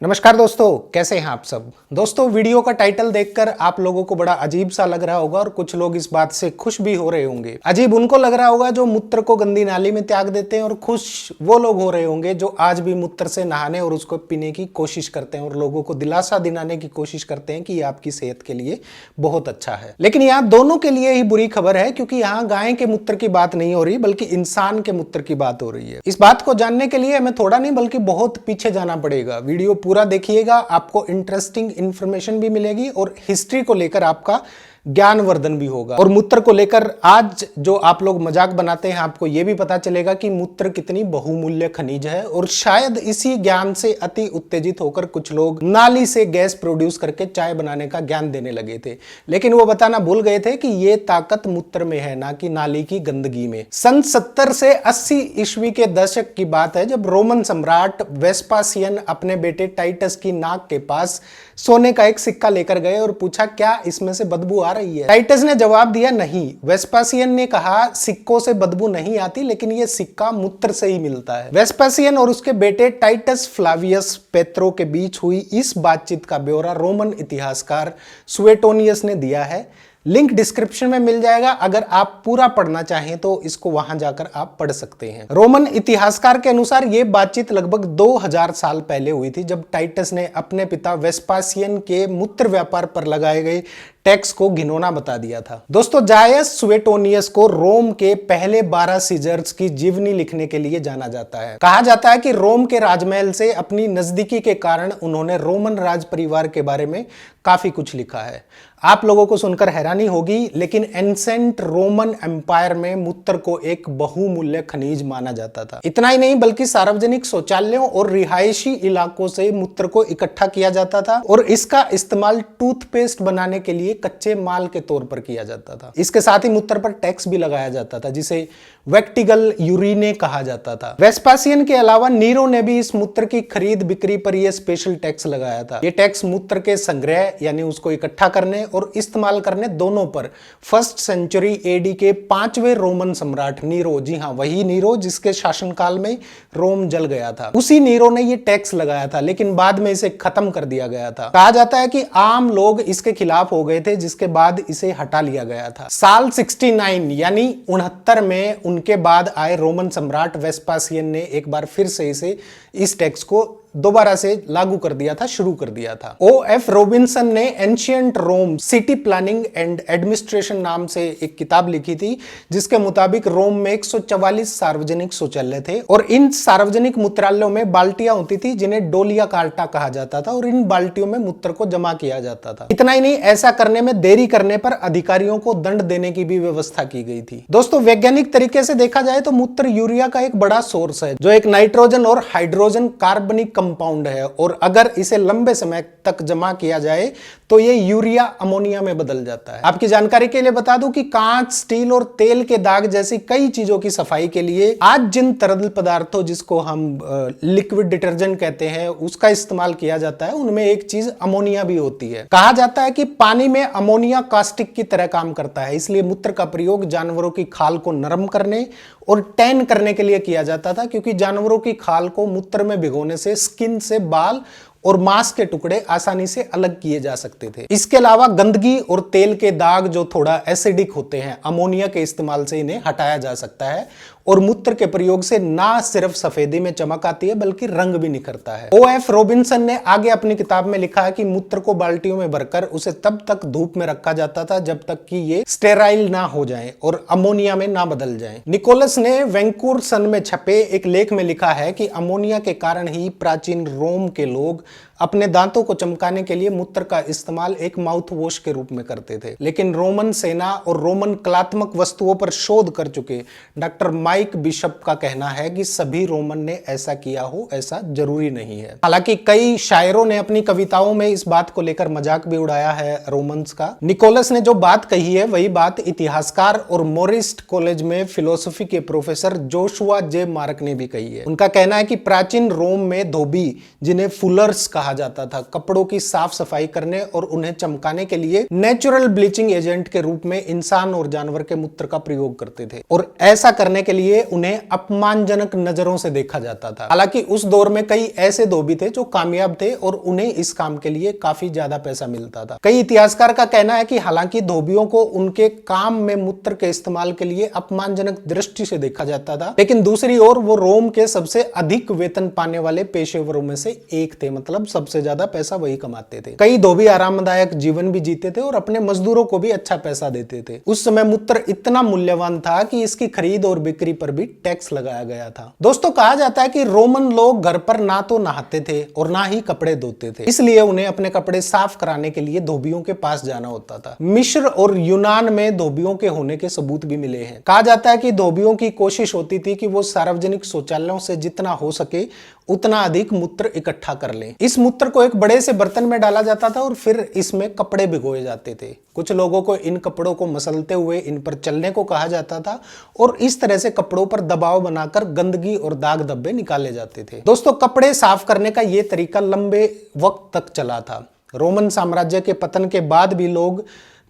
नमस्कार दोस्तों, कैसे हैं आप सब। दोस्तों, वीडियो का टाइटल देखकर आप लोगों को बड़ा अजीब सा लग रहा होगा और कुछ लोग इस बात से खुश भी हो रहे होंगे। अजीब उनको लग रहा होगा जो मूत्र को गंदी नाली में त्याग देते हैं और खुश वो लोग हो रहे होंगे जो आज भी मूत्र से नहाने और उसको पीने की कोशिश करते हैं और लोगों को दिलासा दिलाने की कोशिश करते हैं कि ये आपकी सेहत के लिए बहुत अच्छा है। लेकिन यहाँ दोनों के लिए ही बुरी खबर है, क्योंकि यहाँ गाय के मूत्र की बात नहीं हो रही बल्कि इंसान के मूत्र की बात हो रही है। इस बात को जानने के लिए हमें थोड़ा नहीं बल्कि बहुत पीछे जाना पड़ेगा। वीडियो पूरा देखिएगा, आपको इंटरेस्टिंग इंफॉर्मेशन भी मिलेगी और हिस्ट्री को लेकर आपका ज्ञानवर्धन भी होगा। और मूत्र को लेकर आज जो आप लोग मजाक बनाते हैं, आपको यह भी पता चलेगा कि मूत्र कितनी बहुमूल्य खनिज है। और शायद इसी ज्ञान से अति उत्तेजित होकर कुछ लोग नाली से गैस प्रोड्यूस करके चाय बनाने का ज्ञान देने लगे थे, लेकिन वो बताना भूल गए थे कि ये ताकत मूत्र में है, ना कि नाली की गंदगी में। सन 70 से 80 ईस्वी के दशक की बात है, जब रोमन सम्राट वेस्पासियन अपने बेटे टाइटस की नाक के पास सोने का एक सिक्का लेकर गए और पूछा, क्या इसमें से बदबू आ रही है। टाइटस ने जवाब दिया, नहीं। वेस्पासियन ने कहा, सिक्कों से बदबू नहीं आती, लेकिन यह सिक्का मूत्र से ही मिलता है। वेस्पासियन और उसके बेटे टाइटस फ्लावियस पेत्रो के बीच हुई इस बातचीत का ब्यौरा रोमन इतिहासकार सुएटोनियस ने दिया है। लिंक डिस्क्रिप्शन में मिल जाएगा। अगर आप पूरा पढ़ना चाहें तो इसको वहां जाकर आप पढ़ सकते हैं। रोमन इतिहासकार के अनुसार यह बातचीत लगभग 2000 साल पहले हुई थी, जब टाइटस ने अपने पिता वेस्पासियन के मूत्र व्यापार पर लगाए गए टैक्स को घिनौना बता दिया था। दोस्तों, जायस सुएटोनियस को रोम के पहले 12 सीजर्स की जीवनी लिखने के लिए जाना जाता है। कहा जाता है कि रोम के राजमहल से अपनी नजदीकी के कारण उन्होंने रोमन राज परिवार के बारे में काफी कुछ लिखा है। आप लोगों को सुनकर हैरानी होगी, लेकिन एंसेंट रोमन एम्पायर में मूत्र को एक बहुमूल्य खनिज माना जाता था। इतना ही नहीं बल्कि सार्वजनिक शौचालयों और रिहायशी इलाकों से मूत्र को इकट्ठा किया जाता था और इसका इस्तेमाल टूथपेस्ट बनाने के लिए कच्चे माल के तौर पर किया जाता था। इसके साथ ही मूत्र पर टैक्स भी लगाया जाता था, जिसे वेक्टिगल यूरिने कहा जाता था। वेस्पासियन के अलावा नीरो ने भी इस मूत्र की खरीद बिक्री पर यह स्पेशल टैक्स लगाया था। यह टैक्स मूत्र के संग्रह यानी उसको इकट्ठा करने और इस्तेमाल करने दोनों पर फर्स्ट सेंचुरी एडी के 5वें रोमन सम्राट नीरो, जी हां वही नीरो जिसके शासनकाल में रोम जल गया था, उसी नीरो ने यह टैक्स लगाया था, लेकिन बाद में इसे खत्म कर दिया गया था। कहा जाता है कि आम लोग इसके खिलाफ हो गए थे, जिसके बाद इसे हटा लिया गया था। साल 69 यानी 69 में उनके बाद आए रोमन सम्राट वेस्पासियन ने एक बार फिर से इस टैक्स को दोबारा से लागू कर दिया था, शुरू कर दिया था। O.F. रॉबिन्सन ने ancient Rome city planning and administration नाम से एक किताब लिखी थी, जिसके मुताबिक रोम में 144 सार्वजनिक शौचालय थे और इन सार्वजनिक मूत्रालयों में बाल्टियां होती थी जिन्हें डोलिया कार्टा कहा जाता था और इन बाल्टियों में मूत्र को जमा किया जाता था। इतना ही नहीं, ऐसा करने में देरी करने पर अधिकारियों को दंड देने की भी व्यवस्था की गई थी। दोस्तों, वैज्ञानिक तरीके से देखा जाए तो मूत्र यूरिया का एक बड़ा सोर्स है, जो एक नाइट्रोजन और हाइड्रोजन कार्बनिक कंपाउंड है और अगर इसे लंबे समय तक जमा किया जाए तो ये यूरिया अमोनिया में बदल जाता है। आपकी जानकारी के लिए बता दूं कि कांच, स्टील और तेल के दाग जैसी कई चीजों की सफाई के लिए आज जिन तरल पदार्थों, जिसको हम लिक्विड डिटर्जेंट कहते हैं, उसका इस्तेमाल किया जाता है, उनमें एक चीज अमोनिया भी होती है। कहा जाता है कि पानी में अमोनिया कास्टिक की तरह काम करता है, इसलिए मूत्र का प्रयोग जानवरों की खाल को नरम करने और टैन करने के लिए किया जाता था, क्योंकि जानवरों की खाल को मूत्र में भिगोने से स्किन से बाल और मांस के टुकड़े आसानी से अलग किए जा सकते थे। इसके अलावा गंदगी और तेल के दाग जो थोड़ा एसिडिक होते हैं, अमोनिया के इस्तेमाल से इन्हें हटाया जा सकता है और मूत्र के प्रयोग से ना सिर्फ सफेदी में चमक आती है बल्कि रंग भी निखरता है। O.F. रॉबिन्सन ने आगे अपनी किताब में लिखा है कि मूत्र को बाल्टियों में भरकर उसे तब तक धूप में रखा जाता था जब तक कि ये स्टेराइल ना हो जाएं और अमोनिया में ना बदल जाएं। निकोलस ने वैंकूवर सन में छपे एक लेख में लिखा है कि अमोनिया के कारण ही प्राचीन रोम के लोग अपने दांतों को चमकाने के लिए मूत्र का इस्तेमाल एक माउथ वॉश के रूप में करते थे। लेकिन रोमन सेना और रोमन कलात्मक वस्तुओं पर शोध कर चुके डॉक्टर माइक बिशप का कहना है कि सभी रोमन ने ऐसा किया हो, ऐसा जरूरी नहीं है। हालांकि कई शायरों ने अपनी कविताओं में इस बात को लेकर मजाक भी उड़ाया है रोमन्स का। निकोलस ने जो बात कही है वही बात इतिहासकार और मोरिस्ट कॉलेज में फिलोसफी के प्रोफेसर जोशुआ जे मार्क ने भी कही है। उनका कहना है कि प्राचीन रोम में धोबी, जिन्हें फुलर्स कहा कहा जाता था। कपड़ों की साफ सफाई करने और उन्हें चमकाने के लिए नेचुरल ब्लीचिंग एजेंट के रूप में इंसान और जानवर के मूत्र का प्रयोग करते थे और ऐसा करने के लिए उन्हें अपमानजनक नजरों से देखा जाता था। हालांकि उस दौर में कई ऐसे धोबी थे जो कामयाब थे और उन्हें इस काम के लिए काफी ज्यादा पैसा मिलता था। कई इतिहासकार का कहना है कि हालांकि धोबियों को उनके काम में मूत्र के इस्तेमाल के लिए अपमानजनक दृष्टि से देखा जाता था, लेकिन दूसरी ओर वो रोम के सबसे अधिक वेतन पाने वाले पेशेवरों में से एक थे। मतलब सबसे ज्यादा पैसा वही कमाते थे। कई धोबी आरामदायक जीवन भी जीते थे और अपने मजदूरों को भी अच्छा पैसा देते थे। उस समय मूत्र इतना मूल्यवान था कि इसकी खरीद और बिक्री पर भी टैक्स लगाया गया था। दोस्तों, कहा जाता है कि रोमन लोग घर पर ना तो नहाते थे और ना ही कपड़े धोते थे, इसलिए उन्हें अपने कपड़े साफ कराने के लिए धोबियों के पास जाना होता था। मिस्र और यूनान में धोबियों के होने के सबूत भी मिले हैं। कहा जाता है कि धोबियों की कोशिश होती थी कि वो सार्वजनिक शौचालयों से जितना हो सके उतना अधिक मूत्र इकट्ठा कर लें। इस मूत्र को एक बड़े से बर्तन में डाला जाता था और फिर इसमें कपड़े भिगोए जाते थे। कुछ लोगों को इन कपड़ों को मसलते हुए इन पर चलने को कहा जाता था और इस तरह से कपड़ों पर दबाव बनाकर गंदगी और दाग धब्बे निकाले जाते थे। दोस्तों, कपड़े साफ करने का यह तरीका लंबे वक्त तक चला था। रोमन साम्राज्य के पतन के बाद भी लोग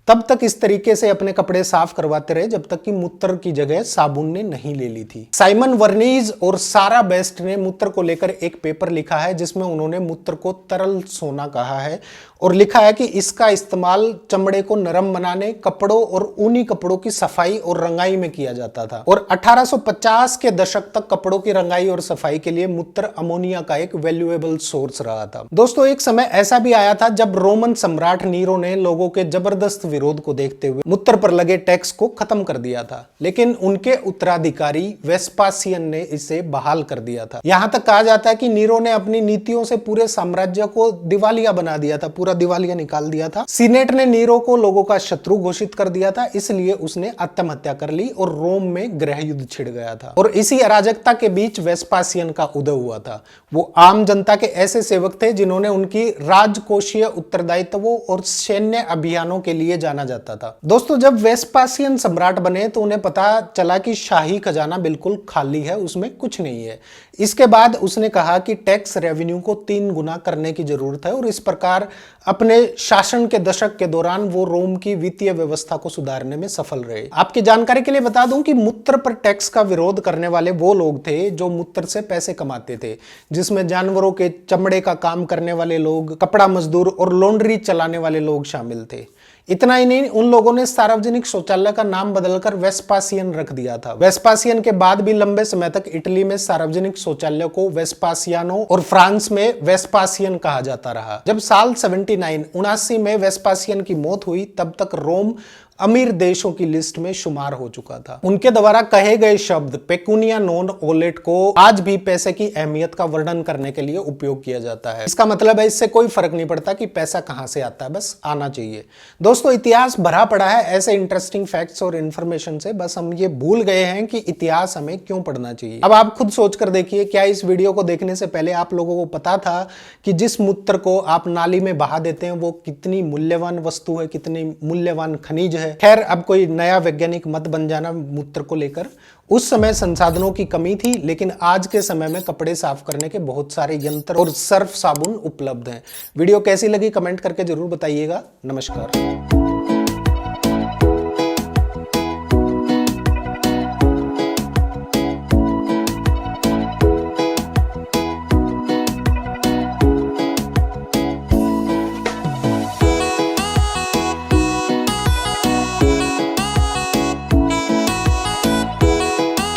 तब तक इस तरीके से अपने कपड़े साफ करवाते रहे जब तक कि मूत्र की जगह साबुन ने नहीं ले ली थी। साइमन वर्नीज और सारा बेस्ट ने मूत्र को लेकर एक पेपर लिखा है जिसमें उन्होंने मूत्र को तरल सोना कहा है और लिखा है कि इसका इस्तेमाल चमड़े को नरम बनाने, कपड़ों और ऊनी कपड़ों की सफाई और रंगाई में किया जाता था और 1850 के दशक तक कपड़ों की रंगाई और सफाई के लिए मूत्र अमोनिया का एक वैल्यूएबल सोर्स रहा था। दोस्तों, एक समय ऐसा भी आया था जब रोमन सम्राट नीरो ने लोगों के जबरदस्त विरोध को देखते हुए मूत्र पर लगे टैक्स को खत्म कर दिया था, लेकिन उनके उत्तराधिकारी वेस्पासियन ने इसे बहाल कर दिया था। यहां तक कहा जाता है कि नीरो ने अपनी नीतियों से पूरे साम्राज्य को दिवालिया बना दिया था, पूरा दिवालिया निकाल दिया था। सीनेट ने नीरो को लोगों का शत्रु घोषित कर दिया था, इसलिए उसने आत्महत्या कर ली और रोम में गृह युद्ध छिड़ गया था। और इसी अराजकता के बीच वेस्पासियन का उदय हुआ था। वो आम जनता के ऐसे सेवक थे जिन्होंने उनकी राजकोषीय उत्तरदायित्वों और सैन्य अभियानों के लिए जाना जाता था। दोस्तों, जब वेस्पासियन सम्राट बने तो उन्हें पता चला कि शाही खजाना बिल्कुल खाली है, उसमें कुछ नहीं है। इसके बाद उसने कहा कि टैक्स रेवेन्यू को 3 गुना करने की जरूरत है और इस प्रकार अपने शासन के दशक के दौरान वो रोम की वित्तीय व्यवस्था को सुधारने में सफल रहे। आपकी जानकारी के लिए बता दूं कि मूत्र पर टैक्स का विरोध करने वाले वो लोग थे जो मूत्र से पैसे कमाते थे, जिसमें जानवरों के चमड़े का काम करने वाले लोग, कपड़ा मजदूर और लॉन्ड्री चलाने वाले लोग शामिल थे। इतना ही नहीं, उन लोगों ने सार्वजनिक शौचालय का नाम बदलकर वेस्पासियन रख दिया था। वेस्पासियन के बाद भी लंबे समय तक इटली में सार्वजनिक शौचालय को वेस्पासियानो और फ्रांस में वेस्पासियन कहा जाता रहा। जब साल 79 में वेस्पासियन की मौत हुई, तब तक रोम अमीर देशों की लिस्ट में शुमार हो चुका था। उनके द्वारा कहे गए शब्द पेकुनिया नॉन ओलेट को आज भी पैसे की अहमियत का वर्णन करने के लिए उपयोग किया जाता है। इसका मतलब है इससे कोई फर्क नहीं पड़ता कि पैसा कहां से आता है, बस आना चाहिए। दोस्तों, इतिहास भरा पड़ा है ऐसे इंटरेस्टिंग फैक्ट्स और इन्फॉर्मेशन से, बस हम ये भूल गए हैं कि इतिहास हमें क्यों पढ़ना चाहिए। अब आप खुद सोच कर देखिए, क्या इस वीडियो को देखने से पहले आप लोगों को पता था कि जिस मूत्र को आप नाली में बहा देते हैं वो कितनी मूल्यवान वस्तु है, कितनी मूल्यवान खनिज है। खैर, अब कोई नया वैज्ञानिक मत बन जाना मूत्र को लेकर। उस समय संसाधनों की कमी थी, लेकिन आज के समय में कपड़े साफ करने के बहुत सारे यंत्र और सर्फ साबुन उपलब्ध हैं। वीडियो कैसी लगी कमेंट करके जरूर बताइएगा। नमस्कार।